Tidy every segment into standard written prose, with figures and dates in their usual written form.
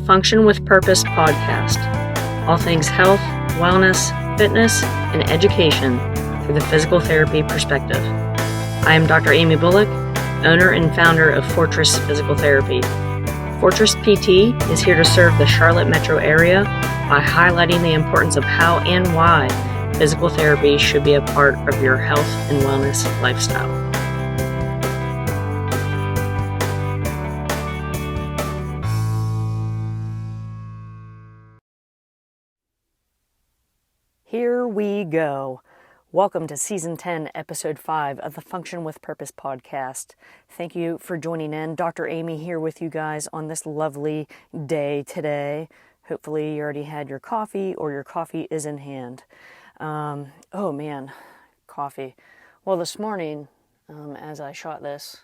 Function with Purpose Podcast. All things health, wellness, fitness, and education through the physical therapy perspective. I am Dr. Amy Bullock, owner and founder of Fortress Physical Therapy. Fortress PT is here to serve the Charlotte metro area by highlighting the importance of how and why physical therapy should be a part of your health and wellness lifestyle. Here we go. Welcome to Season 10, Episode 5 of the Function with Purpose podcast. Thank you for joining in. Dr. Amy here with you guys on this lovely day today. Hopefully you already had your coffee or your coffee is in hand. Oh man, coffee. Well, this morning, as I shot this,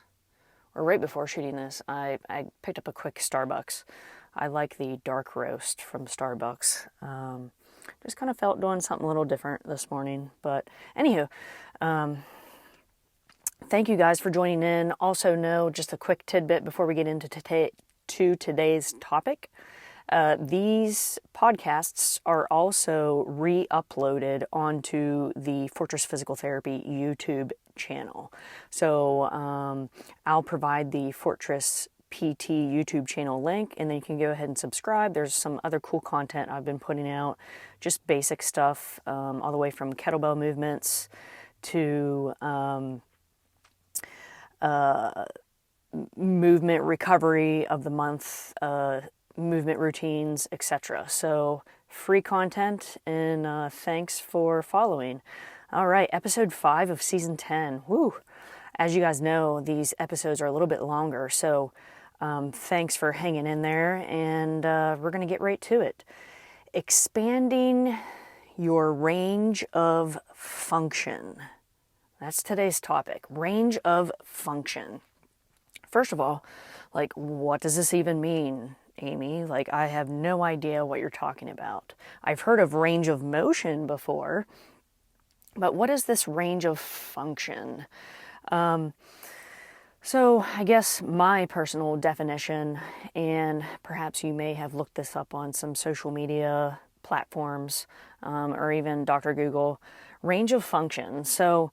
or right before shooting this, I picked up a quick Starbucks. I like the dark roast from Starbucks. Just kind of felt doing something a little different this morning. But anywho, thank you guys for joining in. Also know, just a quick tidbit before we get into today's topic. These podcasts are also re-uploaded onto the Fortress Physical Therapy YouTube channel. So I'll provide the Fortress PT YouTube channel link, and then you can go ahead and subscribe. There's some other cool content I've been putting out, just basic stuff, all the way from kettlebell movements to movement recovery of the month, movement routines, etc. So free content, and thanks for following. All right, episode 5 of season 10. Woo! As you guys know, these episodes are a little bit longer, so thanks for hanging in there, and we're going to get right to it. Expanding your range of function. That's today's topic, range of function. First of all, what does this even mean, Amy? I have no idea what you're talking about. I've heard of range of motion before, but what is this range of function? So I guess my personal definition, and perhaps you may have looked this up on some social media platforms, or even Dr. Google, range of function. So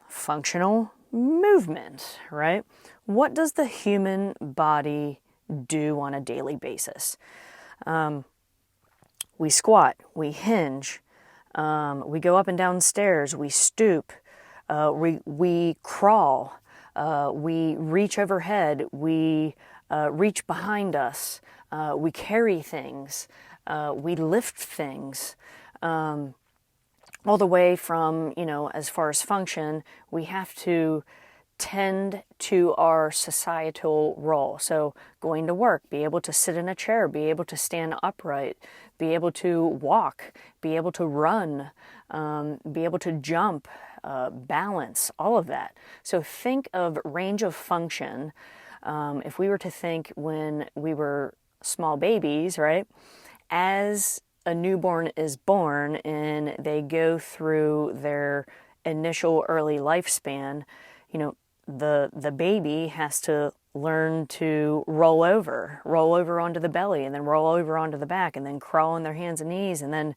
functional movement, right? What does the human body do on a daily basis? We squat, we hinge, we go up and down stairs, we stoop, we crawl, we reach overhead, we reach behind us, we carry things, we lift things, all the way from, as far as function, we have to tend to our societal role. So going to work, be able to sit in a chair, be able to stand upright, be able to walk, be able to run, be able to jump, balance, all of that. So think of range of function. If we were to think when we were small babies, right? As a newborn is born and they go through their initial early lifespan, the baby has to learn to roll over onto the belly, and then roll over onto the back, and then crawl on their hands and knees, and then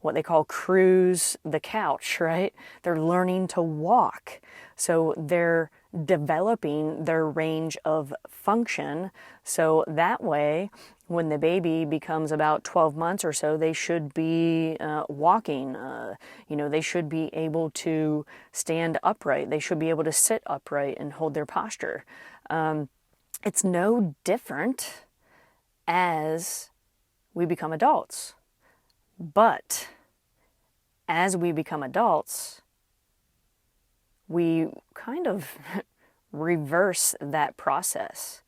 what they call cruise the couch, right? They're learning to walk. So they're developing their range of function. So that way, when the baby becomes about 12 months or so, they should be walking. They should be able to stand upright. They should be able to sit upright and hold their posture. It's no different as we become adults. But as we become adults, we kind of reverse that process.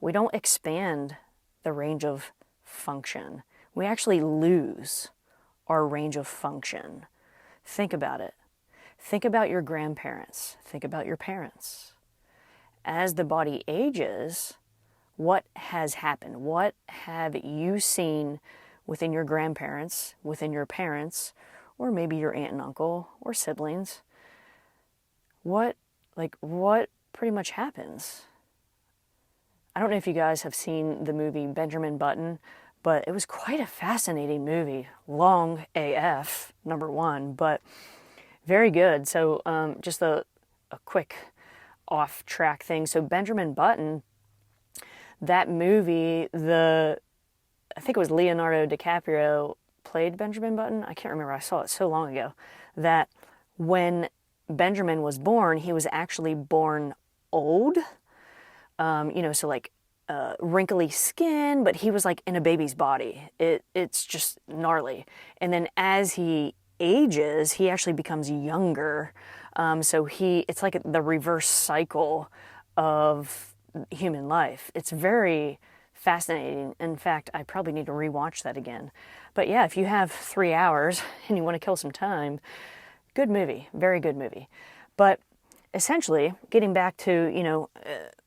We don't expand the range of function. We actually lose our range of function. Think about it. Think about your grandparents. Think about your parents. As the body ages, what has happened? What have you seen within your grandparents, within your parents, or maybe your aunt and uncle or siblings? What pretty much happens? I don't know if you guys have seen the movie Benjamin Button, but it was quite a fascinating movie. Long AF, number one, but very good. So just a quick off-track thing. So Benjamin Button, that movie, I think it was Leonardo DiCaprio played Benjamin Button. I can't remember. I saw it so long ago that when Benjamin was born, he was actually born old. So like wrinkly skin, but he was like in a baby's body. It's just gnarly. And then as he ages, he actually becomes younger. So it's like the reverse cycle of human life. It's very fascinating. In fact, I probably need to rewatch that again. But yeah, if you have 3 hours and you want to kill some time, good movie, very good movie. But essentially, getting back to,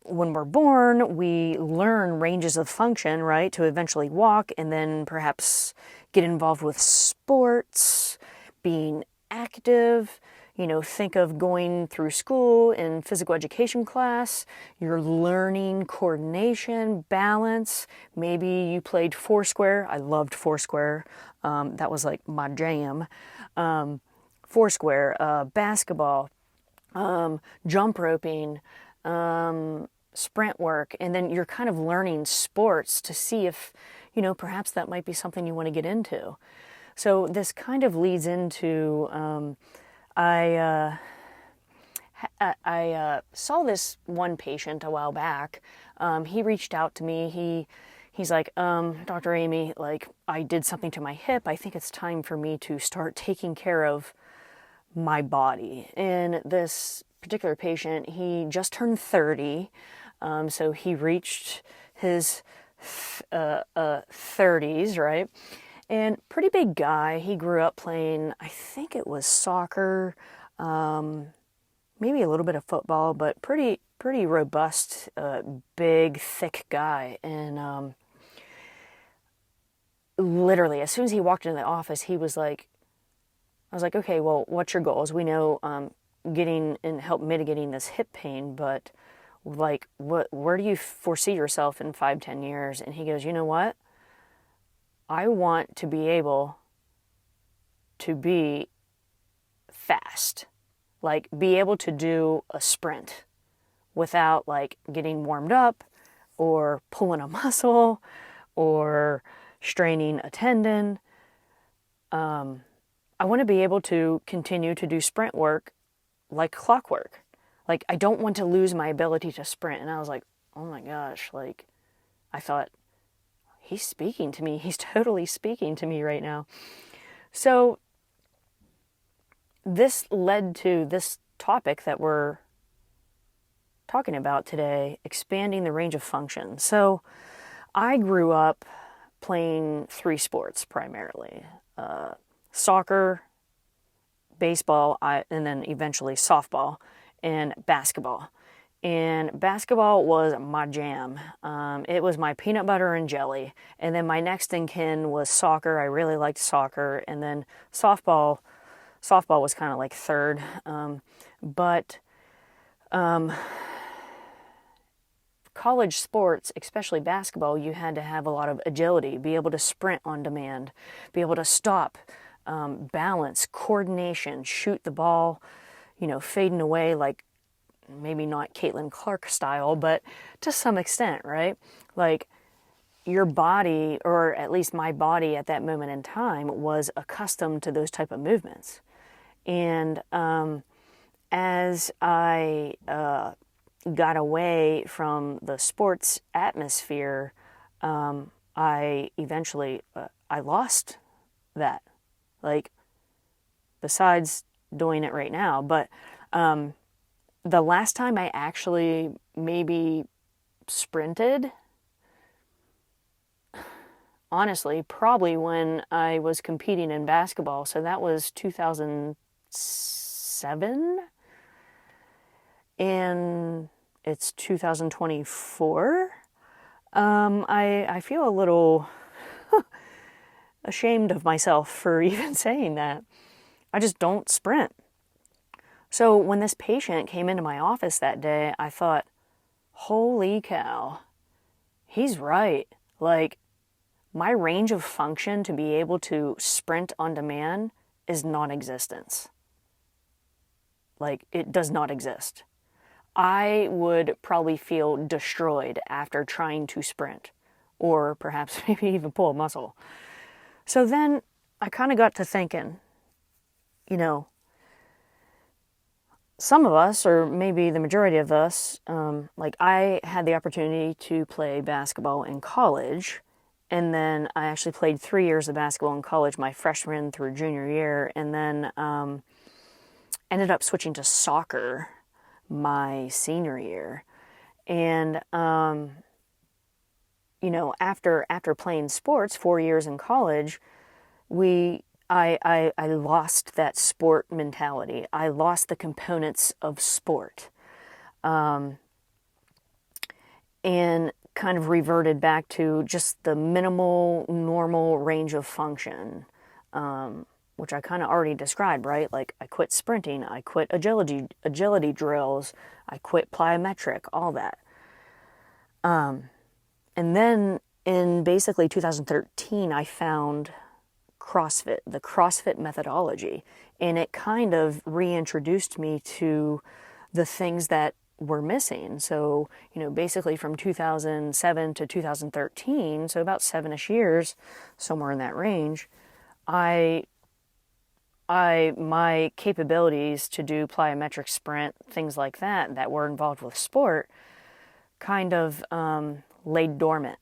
when we're born, we learn ranges of function, right, to eventually walk and then perhaps get involved with sports, being active. Think of going through school in physical education class. You're learning coordination, balance. Maybe you played Foursquare. I loved Foursquare. That was like my jam. Foursquare, basketball, jump roping, sprint work. And then you're kind of learning sports to see if, perhaps that might be something you want to get into. So this kind of leads into... I saw this one patient a while back. He reached out to me. He's like, Dr. Amy, like, I did something to my hip. I think it's time for me to start taking care of my body. And this particular patient, he just turned 30. So he reached his 30s, right? And pretty big guy. He grew up playing, I think it was soccer, maybe a little bit of football, but pretty robust, big, thick guy. And literally, as soon as he walked into the office, I was like, okay, well, what's your goals? We know getting and help mitigating this hip pain, but like, where do you foresee yourself in 5-10 years? And he goes, you know what? I want to be able to be fast, like be able to do a sprint without like getting warmed up or pulling a muscle or straining a tendon. I want to be able to continue to do sprint work like clockwork. Like, I don't want to lose my ability to sprint. And I was like, oh my gosh, like, I thought, he's speaking to me. He's totally speaking to me right now. So this led to this topic that we're talking about today, expanding the range of function. So I grew up playing 3 sports primarily. Soccer, baseball, and then eventually softball and basketball. And basketball was my jam. It was my peanut butter and jelly. And then my next in kin was soccer. I really liked soccer. And then softball was kind of like third. But college sports, especially basketball, you had to have a lot of agility, be able to sprint on demand, be able to stop, balance, coordination, shoot the ball, fading away like, maybe not Caitlin Clark style, but to some extent, right? Like, your body, or at least my body at that moment in time, was accustomed to those type of movements. And as I got away from the sports atmosphere, I eventually I lost that. Like, besides doing it right now, but the last time I actually maybe sprinted, honestly, probably when I was competing in basketball. So that was 2007, and it's 2024. I feel a little ashamed of myself for even saying that. I just don't sprint. So when this patient came into my office that day, I thought, holy cow, he's right. Like, my range of function to be able to sprint on demand is non-existence. Like, it does not exist. I would probably feel destroyed after trying to sprint, or perhaps maybe even pull a muscle. So then I kind of got to thinking, some of us, or maybe the majority of us, like I had the opportunity to play basketball in college, and then I actually played 3 years of basketball in college, my freshman through junior year, and then ended up switching to soccer my senior year. And, after playing sports 4 years in college, I lost that sport mentality. I lost the components of sport. And kind of reverted back to just the minimal, normal range of function, which I kind of already described, right? Like, I quit sprinting, I quit agility drills, I quit plyometric, all that. And then in basically 2013, I found CrossFit, the CrossFit methodology, and it kind of reintroduced me to the things that were missing. So, basically from 2007 to 2013, so about 7-ish years, somewhere in that range, my capabilities to do plyometric sprint, things like that were involved with sport, kind of laid dormant.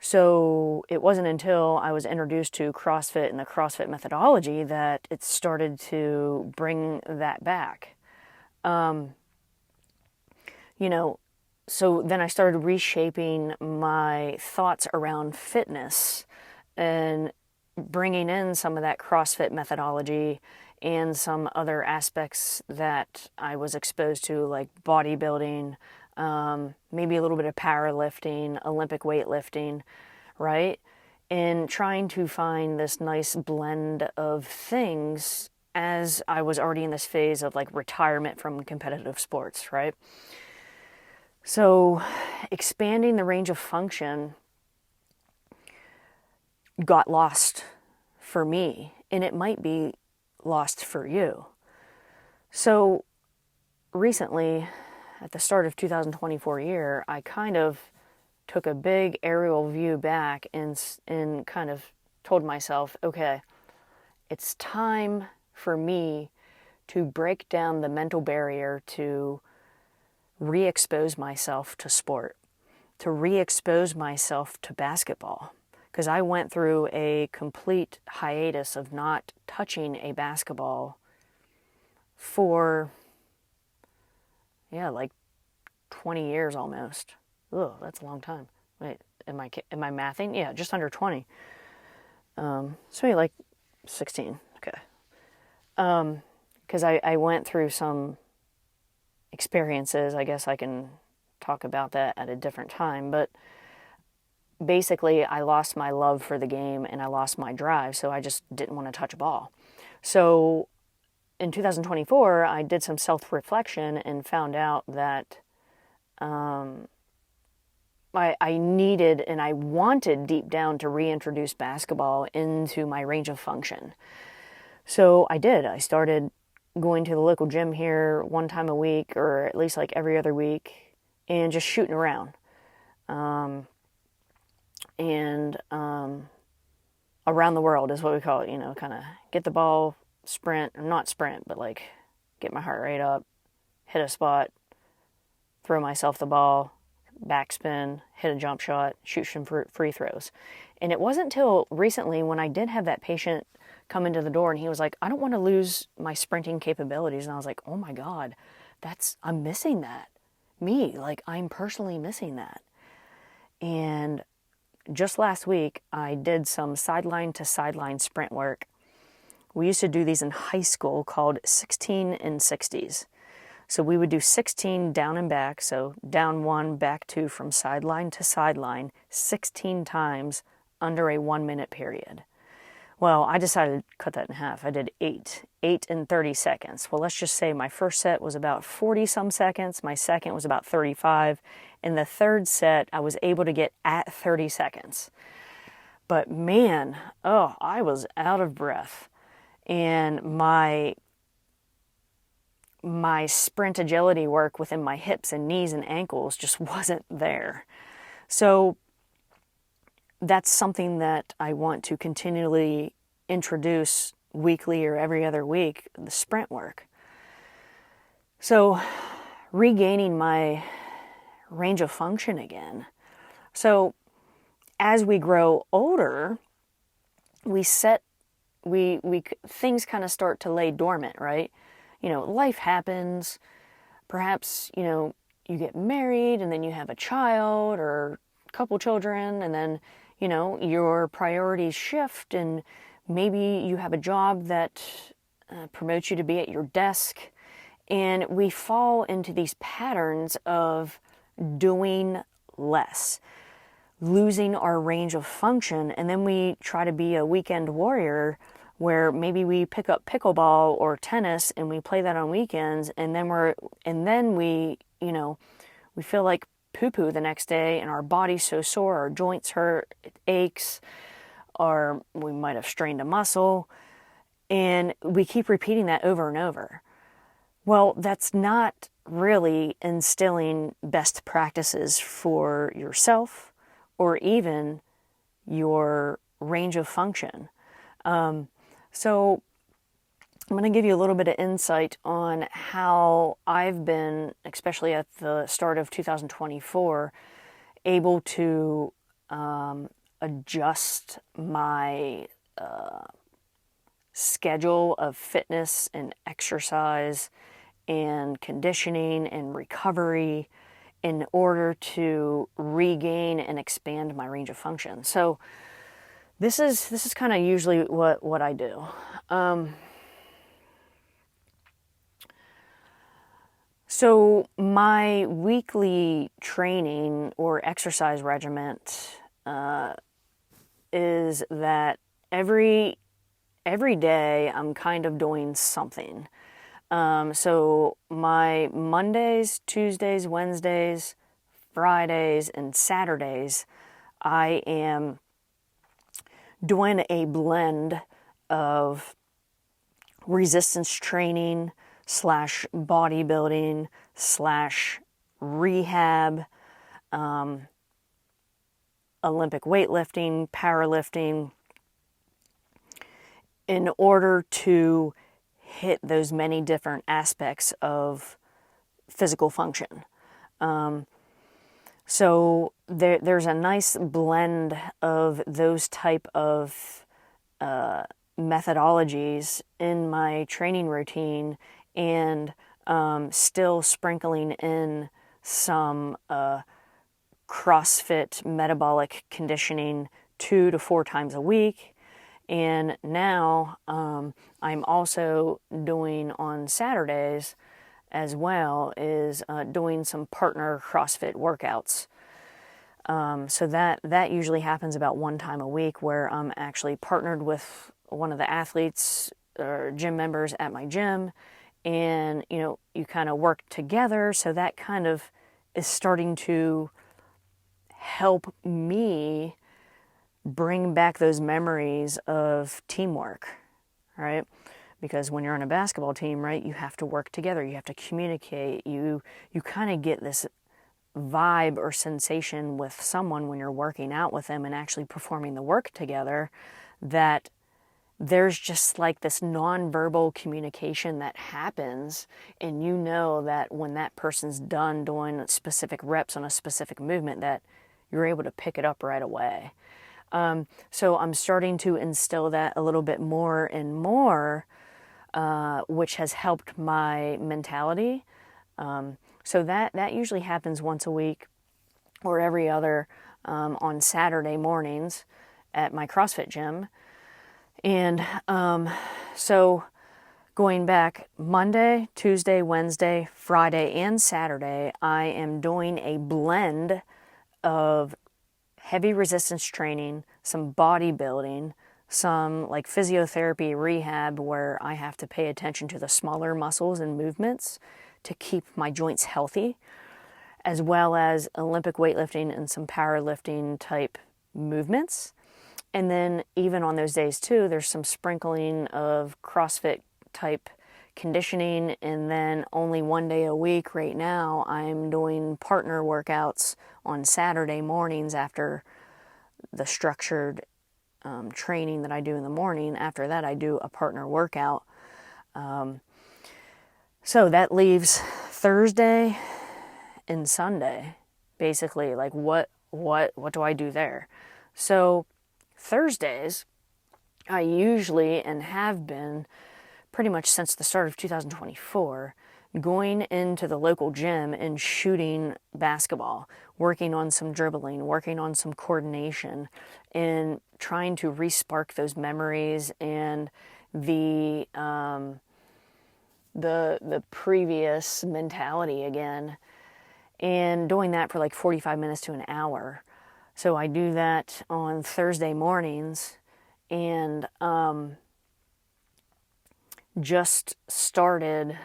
So it wasn't until I was introduced to CrossFit and the CrossFit methodology that it started to bring that back. So then I started reshaping my thoughts around fitness and bringing in some of that CrossFit methodology and some other aspects that I was exposed to, like bodybuilding, maybe a little bit of powerlifting, Olympic weightlifting, right? And trying to find this nice blend of things as I was already in this phase of like retirement from competitive sports, right? So expanding the range of function got lost for me, and it might be lost for you. So recently, at the start of 2024 year, I kind of took a big aerial view back and kind of told myself, okay, it's time for me to break down the mental barrier to re-expose myself to sport, to re-expose myself to basketball. Because I went through a complete hiatus of not touching a basketball for, like 20 years almost. Ugh, that's a long time. Wait, am I mathing? Yeah, just under 20. So maybe like 16. Okay. Because I went through some experiences. I guess I can talk about that at a different time. But basically, I lost my love for the game and I lost my drive, so I just didn't want to touch a ball. So in 2024, I did some self-reflection and found out that I needed and I wanted deep down to reintroduce basketball into my range of function. So I did. I started going to the local gym here one time a week, or at least like every other week, and just shooting around. Around the world is what we call it, kind of get the ball, sprint, or not sprint, but like get my heart rate up, hit a spot, throw myself the ball, backspin, hit a jump shot, shoot some free throws. And it wasn't until recently when I did have that patient come into the door and he was like, I don't want to lose my sprinting capabilities. And I was like, oh my God, I'm missing that. I'm personally missing that. And just last week, I did some sideline to sideline sprint work. We used to do these in high school called 16 and 60s. So we would do 16 down and back, so down 1, back 2 from sideline to sideline 16 times under a 1-minute period. Well, I decided to cut that in half. I did 8 in 30 seconds. Well, let's just say my first set was about 40 some seconds, my second was about 35, In the third set, I was able to get at 30 seconds. But man, I was out of breath. And my sprint agility work within my hips and knees and ankles just wasn't there. So that's something that I want to continually introduce weekly or every other week, the sprint work. So regaining my range of function again. So as we grow older, things kind of start to lay dormant, right? Life happens. Perhaps, you get married and then you have a child or a couple children, and then, your priorities shift, and maybe you have a job that promotes you to be at your desk, and we fall into these patterns of doing less, losing our range of function, and then we try to be a weekend warrior where maybe we pick up pickleball or tennis and we play that on weekends, and then we feel like poo-poo the next day, and our body's so sore, our joints hurt, it aches, or we might have strained a muscle, and we keep repeating that over and over. Well, that's not really instilling best practices for yourself or even your range of function. So I'm going to give you a little bit of insight on how I've been, especially at the start of 2024, able to adjust my schedule of fitness and exercise and conditioning and recovery in order to regain and expand my range of function. So this is kind of usually what I do. So my weekly training or exercise regimen is that every day I'm kind of doing something. So my Mondays, Tuesdays, Wednesdays, Fridays, and Saturdays, I am doing a blend of resistance training / bodybuilding / rehab, Olympic weightlifting, powerlifting, in order to hit those many different aspects of physical function. So there's a nice blend of those type of methodologies in my training routine, and still sprinkling in some CrossFit metabolic conditioning 2 to 4 times a week. And now I'm also doing on Saturdays as well, is doing some partner CrossFit workouts. So that usually happens about 1 time a week, where I'm actually partnered with one of the athletes or gym members at my gym, and you kind of work together. So that kind of is starting to help me bring back those memories of teamwork, right? Because when you're on a basketball team, right, you have to work together, you have to communicate, you kind of get this vibe or sensation with someone when you're working out with them and actually performing the work together, that there's just like this nonverbal communication that happens, and that when that person's done doing specific reps on a specific movement, that you're able to pick it up right away. So I'm starting to instill that a little bit more and more, which has helped my mentality. So that usually happens once a week or every other, on Saturday mornings at my CrossFit gym. And so going back Monday, Tuesday, Wednesday, Friday, and Saturday, I am doing a blend of heavy resistance training, some bodybuilding, some like physiotherapy rehab, where I have to pay attention to the smaller muscles and movements to keep my joints healthy, as well as Olympic weightlifting and some powerlifting type movements. And then even on those days too, there's some sprinkling of CrossFit type conditioning. And then only one day a week right now, I'm doing partner workouts on Saturday mornings after the structured training that I do in the morning. After that, I do a partner workout. So that leaves Thursday and Sunday, basically. Like what do I do there? So Thursdays, I usually, and have been pretty much since the start of 2024, going into the local gym and shooting basketball, working on some dribbling, working on some coordination, and trying to re-spark those memories and the previous mentality again, and doing that for like 45 minutes to an hour. So I do that on Thursday mornings, and just started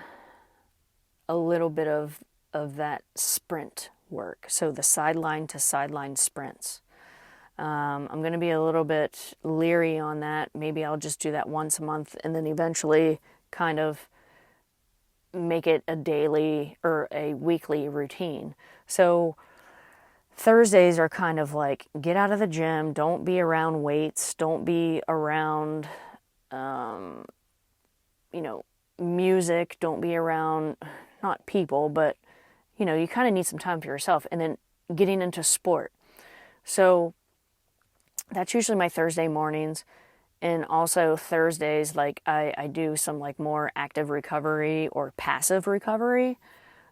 a little bit of that sprint work. So the sideline to sideline sprints. I'm going to be a little bit leery on that. Maybe I'll just do that once a month and then eventually kind of make it a daily or a weekly routine. So Thursdays are kind of like, get out of the gym, don't be around weights, don't be around, music, don't be around, not people, but, you kind of need some time for yourself. And then getting into sport. So that's usually my Thursday mornings. And also Thursdays, like I do some like more active recovery or passive recovery.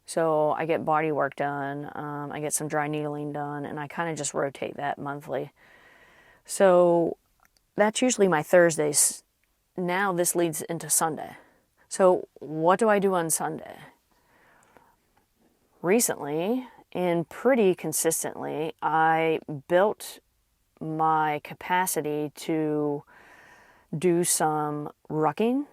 So I get body work done, I get some dry needling done, and I kind of just rotate that monthly. So that's usually my Thursdays. Now this leads into Sunday. So what do I do on Sunday? Recently, and pretty consistently, I built my capacity to do some rucking.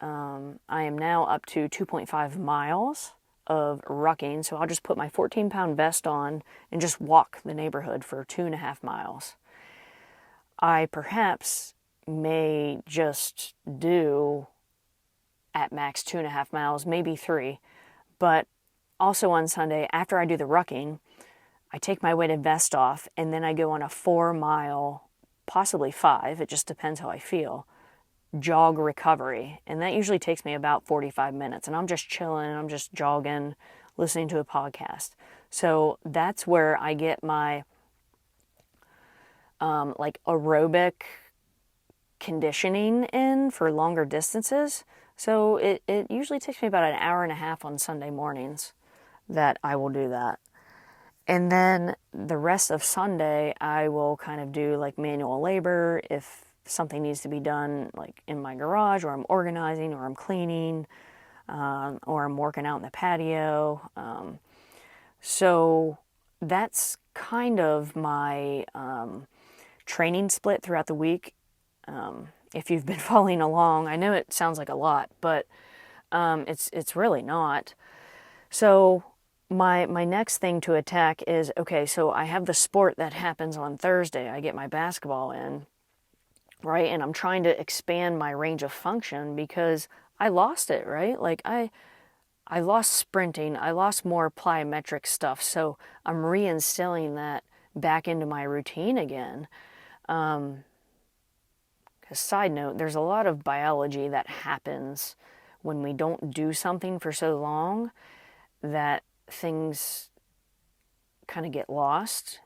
I am now up to 2.5 miles of rucking, so I'll just put my 14-pound vest on and just walk the neighborhood for 2.5 miles. I perhaps may just do at max 2.5 miles, maybe 3, but also on Sunday, after I do the rucking, I take my weighted vest off and then I go on a 4-mile, possibly 5, it just depends how I feel, jog recovery. And that usually takes me about 45 minutes. And I'm just chilling, I'm just jogging, listening to a podcast. So that's where I get my aerobic conditioning in for longer distances. So it usually takes me about an hour and a half on Sunday mornings that I will do that. And then the rest of Sunday, I will kind of do like manual labor if something needs to be done like in my garage, or I'm organizing, or I'm cleaning, or I'm working out in the patio. So that's kind of my training split throughout the week. If you've been following along, I know it sounds like a lot, but it's really not. So my next thing to attack is, okay, so I have the sport that happens on Thursday. I get my basketball in, right? And I'm trying to expand my range of function because I lost it, right? Like I lost sprinting. I lost more plyometric stuff. So I'm reinstilling that back into my routine again. Side note, there's a lot of biology that happens when we don't do something for so long that things kind of get lost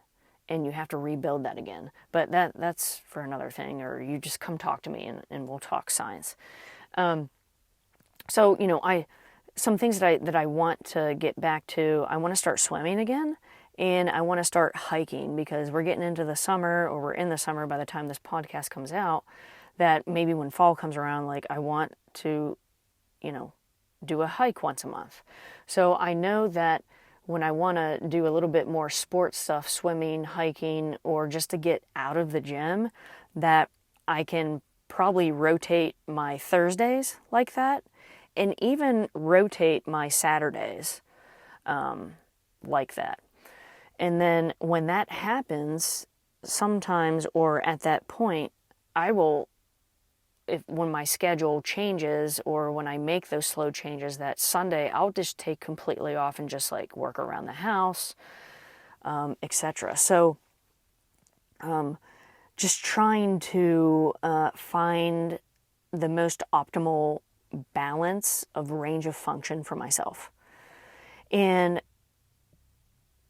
and you have to rebuild that again. But that's for another thing, or you just come talk to me and we'll talk science. So, some things that I want to get back to, I want to start swimming again, and I want to start hiking because we're getting into the summer, or we're in the summer by the time this podcast comes out, that maybe when fall comes around, like I want to, do a hike once a month. So I know that when I want to do a little bit more sports stuff, swimming, hiking, or just to get out of the gym, that I can probably rotate my Thursdays like that, and even rotate my Saturdays. like that. And then when that happens, sometimes, or at that point, I will, when my schedule changes or when I make those slow changes, that Sunday, I'll just take completely off and just like work around the house, etc. So, just trying to find the most optimal balance of range of function for myself. And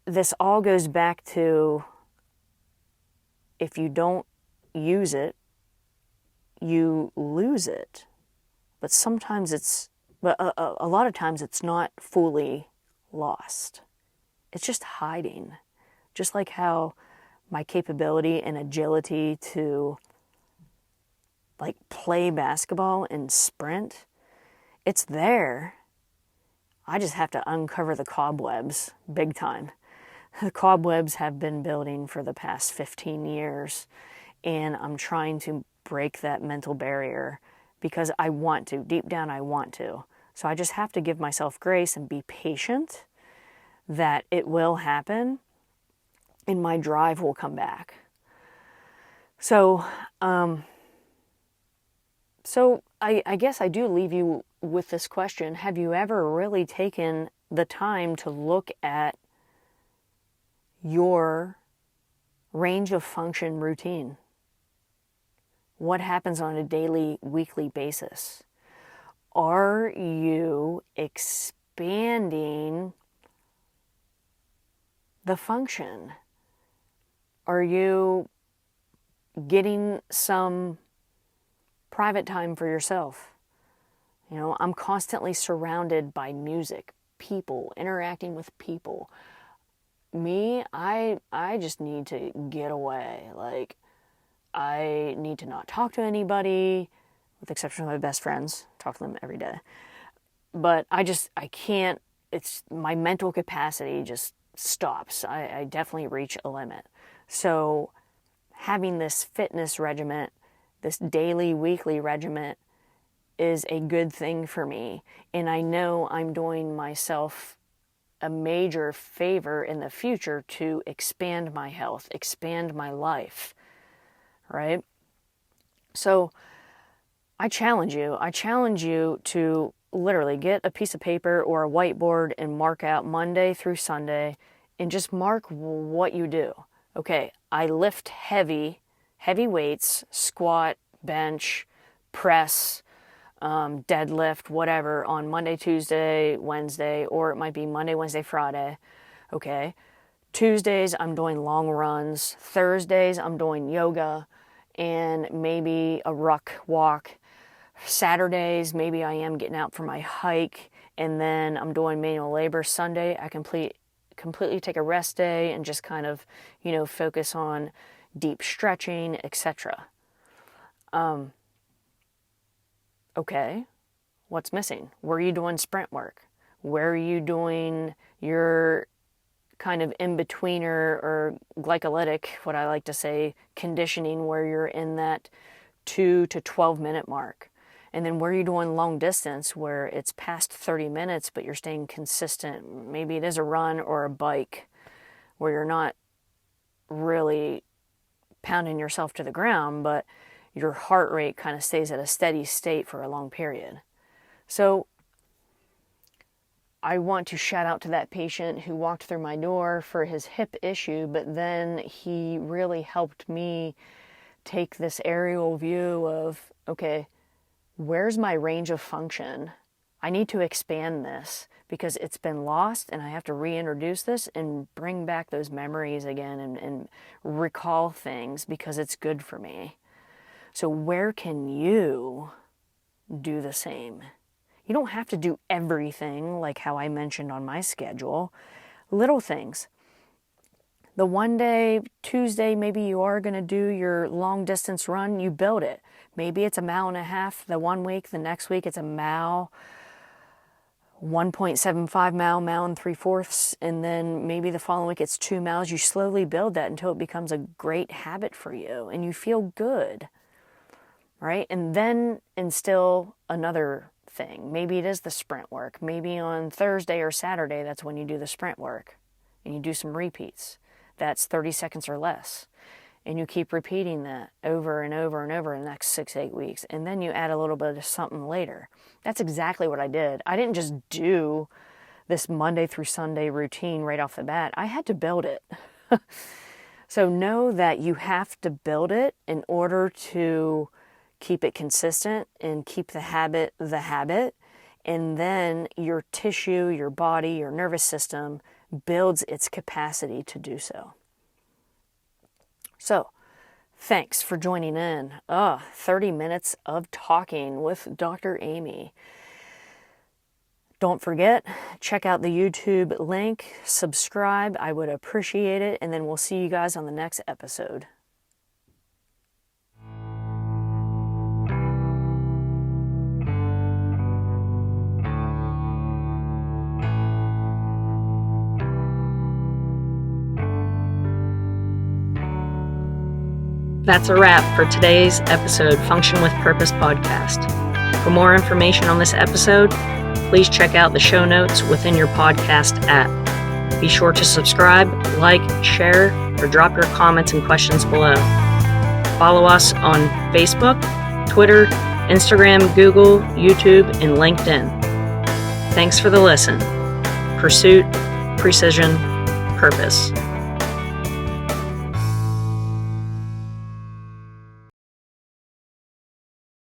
this all goes back to, if you don't use it, you lose it. But sometimes a lot of times it's not fully lost. It's just hiding. Just like how my capability and agility to like play basketball and sprint, it's there. I just have to uncover the cobwebs big time. The cobwebs have been building for the past 15 years, and I'm trying to break that mental barrier because I want to. Deep down, I want to. So I just have to give myself grace and be patient that it will happen and my drive will come back. So I guess I do leave you with this question. Have you ever really taken the time to look at your range of function routine? What happens on a daily, weekly basis? Are you expanding the function? Are you getting some private time for yourself? You know, I'm constantly surrounded by music, people, interacting with people. Me, I just need to get away. Like, I need to not talk to anybody, with the exception of my best friends. Talk to them every day. But I can't, it's, my mental capacity just stops. I definitely reach a limit. So having this fitness regimen, this daily, weekly regimen is a good thing for me. And I know I'm doing myself a major favor in the future to expand my health, expand my life, right? So I challenge you to literally get a piece of paper or a whiteboard and mark out Monday through Sunday and just mark what you do. Okay, I lift heavy weights, squat, bench, press, deadlift, whatever, on Monday, Tuesday, Wednesday, or it might be Monday, Wednesday, Friday. Okay. Tuesdays, I'm doing long runs. Thursdays, I'm doing yoga and maybe a ruck walk. Saturdays, maybe I am getting out for my hike, and then I'm doing manual labor. Sunday, I completely take a rest day and just kind of, focus on deep stretching, etc. Okay, what's missing? Where are you doing sprint work? Where are you doing your kind of in-betweener or glycolytic, what I like to say, conditioning, where you're in that 2 to 12 minute mark? And then where are you doing long distance where it's past 30 minutes, but you're staying consistent? Maybe it is a run or a bike where you're not really pounding yourself to the ground, but your heart rate kind of stays at a steady state for a long period. So I want to shout out to that patient who walked through my door for his hip issue, but then he really helped me take this aerial view of, okay, where's my range of function? I need to expand this because it's been lost, and I have to reintroduce this and bring back those memories again and recall things because it's good for me. So where can you do the same? You don't have to do everything like how I mentioned on my schedule. Little things. The one day, Tuesday, maybe you are going to do your long distance run, you build it. Maybe it's 1.5 miles the one week, the next week it's 1 mile, 1.75 mile, 1 3/4, and then maybe the following week it's 2 miles. You slowly build that until it becomes a great habit for you and you feel good, right? And then instill another thing. Maybe it is the sprint work. Maybe on Thursday or Saturday, that's when you do the sprint work and you do some repeats. That's 30 seconds or less. And you keep repeating that over and over and over in the next 6-8 weeks. And then you add a little bit of something later. That's exactly what I did. I didn't just do this Monday through Sunday routine right off the bat. I had to build it. So know that you have to build it in order to keep it consistent and keep the habit. And then your tissue, your body, your nervous system builds its capacity to do so. So, thanks for joining in. 30 minutes of talking with Dr. Amy. Don't forget, check out the YouTube link, subscribe, I would appreciate it, and then we'll see you guys on the next episode. That's a wrap for today's episode, Function with Purpose podcast. For more information on this episode, please check out the show notes within your podcast app. Be sure to subscribe, like, share, or drop your comments and questions below. Follow us on Facebook, Twitter, Instagram, Google, YouTube, and LinkedIn. Thanks for the listen. Pursuit, precision, purpose.